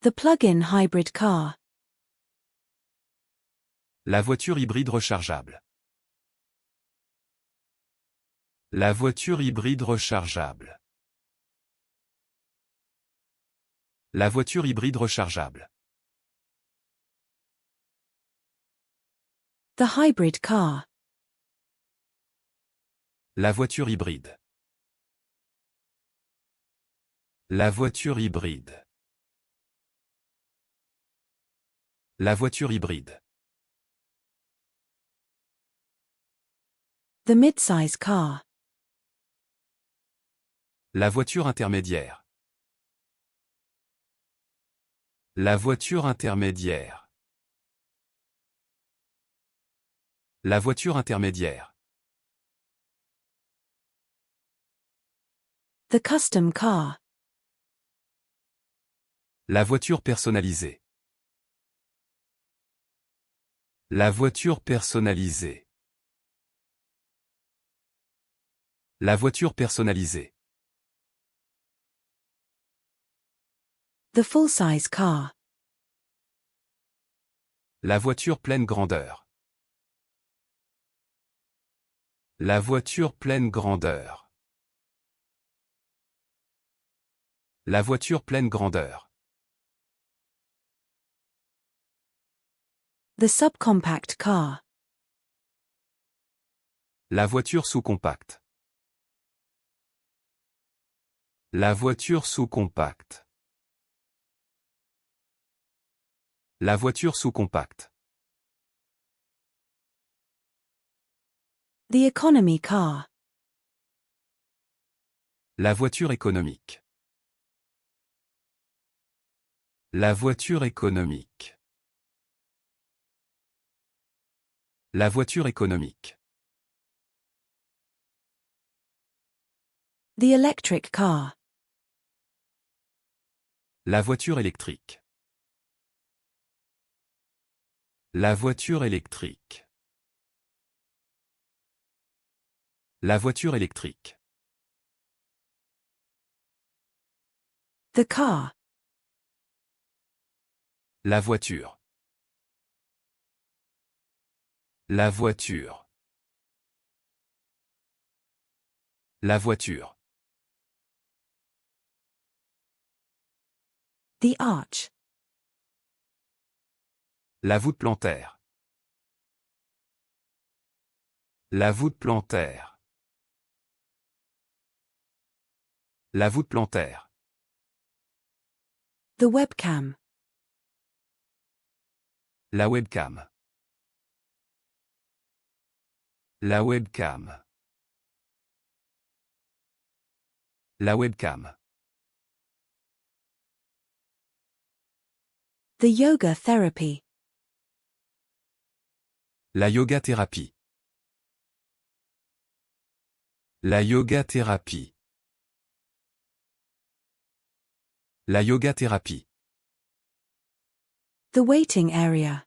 The plug-in hybrid car. La voiture hybride rechargeable. La voiture hybride rechargeable. La voiture hybride rechargeable. The hybrid car. La voiture hybride. La voiture hybride. La voiture hybride. The midsize car. La voiture intermédiaire. La voiture intermédiaire. La voiture intermédiaire. The custom car. La voiture personnalisée. La voiture personnalisée. La voiture personnalisée. The full-size car. La voiture pleine grandeur. La voiture pleine grandeur. La voiture pleine grandeur. The subcompact car. La voiture sous-compacte. La voiture sous-compacte. La voiture sous-compacte. The economy car. La voiture économique. La voiture économique. La voiture économique. The electric car. La voiture électrique. La voiture électrique. La voiture électrique. The car. La voiture. La voiture. La voiture. The arch. La voûte plantaire. La voûte plantaire. La voûte plantaire. The webcam. La webcam. La webcam. La webcam. The yoga therapy. La yoga thérapie. La yoga thérapie. La yoga thérapie. The waiting area.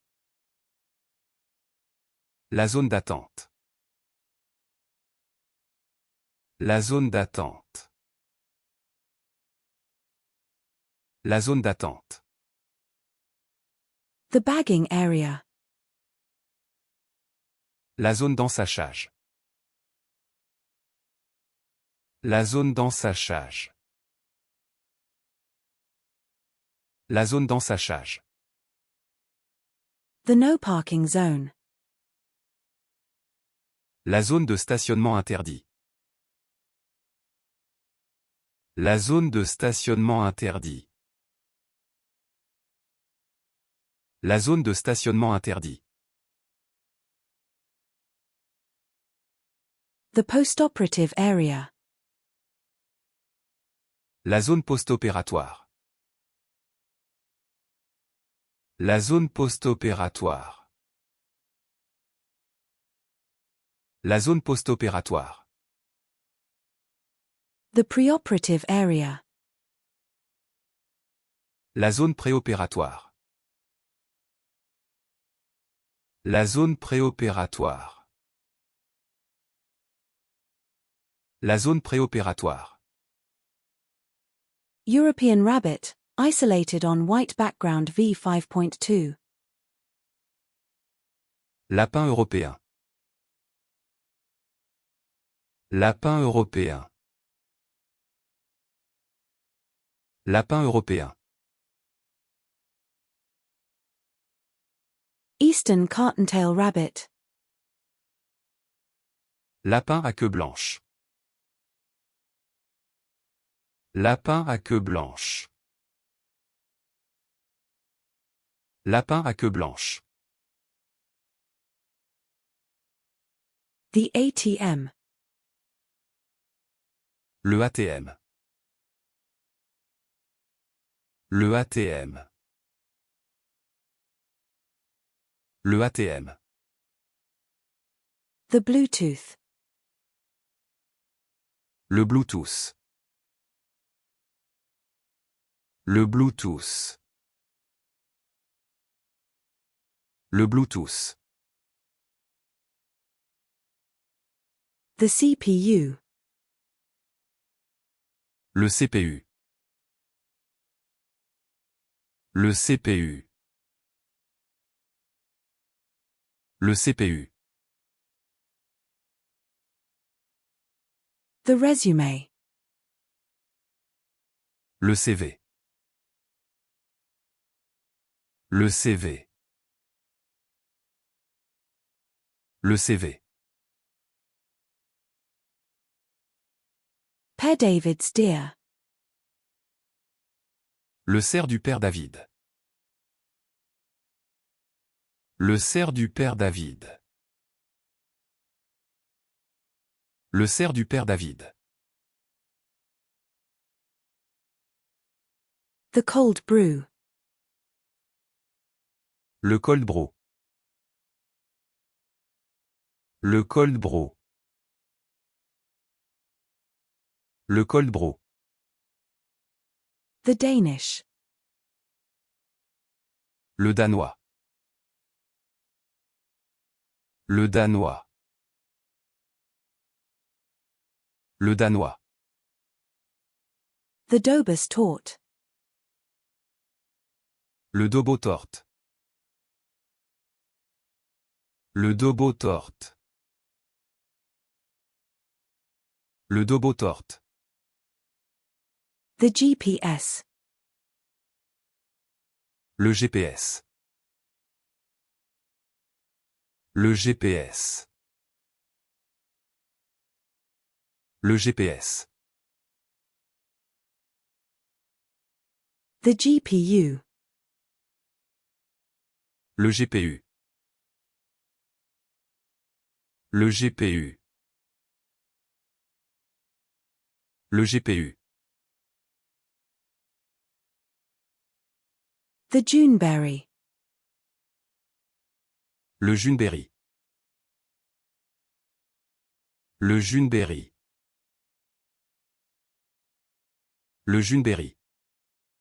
La zone d'attente. La zone d'attente. La zone d'attente. The bagging area. La zone d'ensachage. La zone d'ensachage. La zone d'ensachage. The no parking zone. La zone de stationnement interdit. La zone de stationnement interdit. La zone de stationnement interdit. The post-operative area. La zone post-opératoire. La zone post-opératoire. La zone post-opératoire. The preoperative area. La zone préopératoire. La zone préopératoire. La zone préopératoire. European rabbit. Isolated on white background v5.2. Lapin européen. Lapin européen. Lapin européen. Eastern cottontail rabbit. Lapin à queue blanche. Lapin à queue blanche. Lapin à queue blanche. The ATM. Le ATM. Le ATM. Le ATM. The Bluetooth. Le Bluetooth. Le Bluetooth. Le Bluetooth. The CPU. Le CPU. Le CPU. Le CPU. The resume. Le CV. Le CV. Le CV. Per David's deer. Le cerf du père David. Le cerf du père David. Le cerf du père David. The cold brew. Le cold brew. Le cold brew. Le cold brew. The Danish. Le danois. Le danois. Le danois. The Dobus tort. Le dobo torte. Le dobo torte. Le dobo torte. The GPS. Le GPS. Le GPS. Le GPS. The GPU. Le GPU. Le GPU. Le GPU. The Juneberry. Le Juneberry. Le Juneberry. Le Juneberry.